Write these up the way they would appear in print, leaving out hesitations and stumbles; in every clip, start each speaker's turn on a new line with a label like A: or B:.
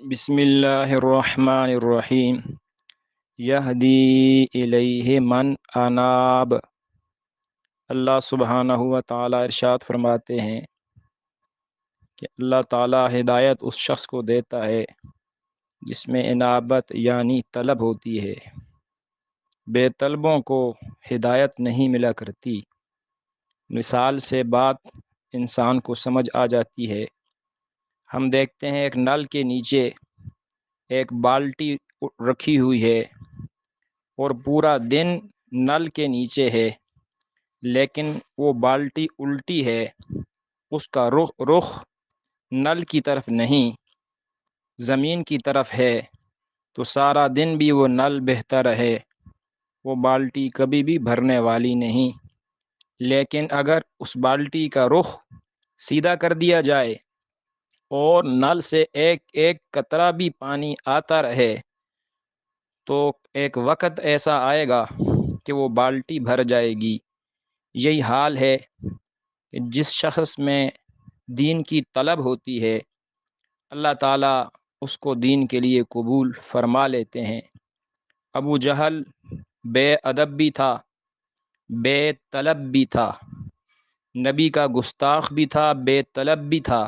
A: بسم اللہ الرحمن الرحیم یہدی الیہ من اناب۔ اللہ سبحانہ و تعالیٰ ارشاد فرماتے ہیں کہ اللہ تعالیٰ ہدایت اس شخص کو دیتا ہے جس میں انابت یعنی طلب ہوتی ہے۔ بے طلبوں کو ہدایت نہیں ملا کرتی۔ مثال سے بات انسان کو سمجھ آ جاتی ہے۔ ہم دیکھتے ہیں ایک نل کے نیچے ایک بالٹی رکھی ہوئی ہے اور پورا دن نل کے نیچے ہے، لیکن وہ بالٹی الٹی ہے، اس کا رخ نل کی طرف نہیں زمین کی طرف ہے، تو سارا دن بھی وہ نل بہتا رہے، وہ بالٹی کبھی بھی بھرنے والی نہیں۔ لیکن اگر اس بالٹی کا رخ سیدھا کر دیا جائے اور نل سے ایک ایک قطرہ بھی پانی آتا رہے تو ایک وقت ایسا آئے گا کہ وہ بالٹی بھر جائے گی۔ یہی حال ہے کہ جس شخص میں دین کی طلب ہوتی ہے، اللہ تعالیٰ اس کو دین کے لیے قبول فرما لیتے ہیں۔ ابو جہل بے ادب بھی تھا، بے طلب بھی تھا، نبی کا گستاخ بھی تھا، بے طلب بھی تھا،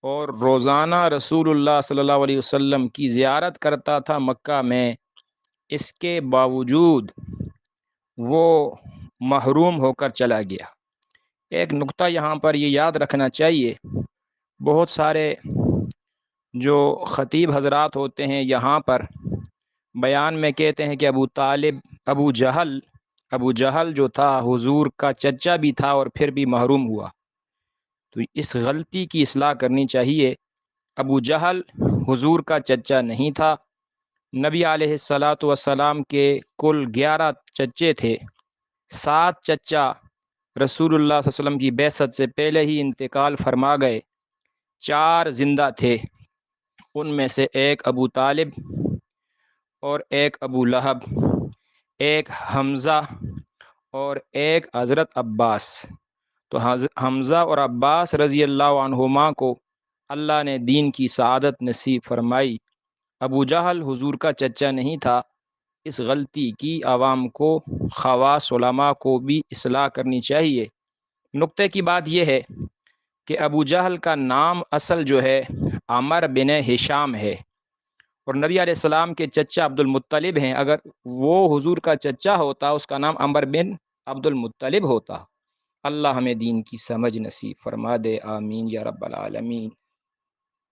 A: اور روزانہ رسول اللہ صلی اللہ علیہ وسلم کی زیارت کرتا تھا مکہ میں۔ اس کے باوجود وہ محروم ہو کر چلا گیا۔ ایک نقطہ یہاں پر یہ یاد رکھنا چاہیے، بہت سارے جو خطیب حضرات ہوتے ہیں یہاں پر بیان میں کہتے ہیں کہ ابو جہل جو تھا حضور کا چچا بھی تھا اور پھر بھی محروم ہوا، تو اس غلطی کی اصلاح کرنی چاہیے۔ ابو جہل حضور کا چچا نہیں تھا۔ نبی علیہ الصلاۃ والسلام کے کل 11 چچے تھے، 7 چچا رسول اللہ صلی اللہ علیہ وسلم کی بعثت سے پہلے ہی انتقال فرما گئے، 4 زندہ تھے، ان میں سے ایک ابو طالب اور ایک ابو لہب، ایک حمزہ اور ایک حضرت عباس۔ تو حمزہ اور عباس رضی اللہ عنہما کو اللہ نے دین کی سعادت نصیب فرمائی۔ ابو جہل حضور کا چچا نہیں تھا۔ اس غلطی کی عوام کو، خواص علماء کو بھی اصلاح کرنی چاہیے۔ نقطے کی بات یہ ہے کہ ابو جہل کا نام اصل جو ہے عمر بن ہشام ہے، اور نبی علیہ السلام کے چچا عبد المطلب ہیں۔ اگر وہ حضور کا چچا ہوتا، اس کا نام عمر بن عبد المطلب ہوتا۔ اللہ ہمیں دین کی سمجھ نصیب فرما دے، آمین یا رب العالمین۔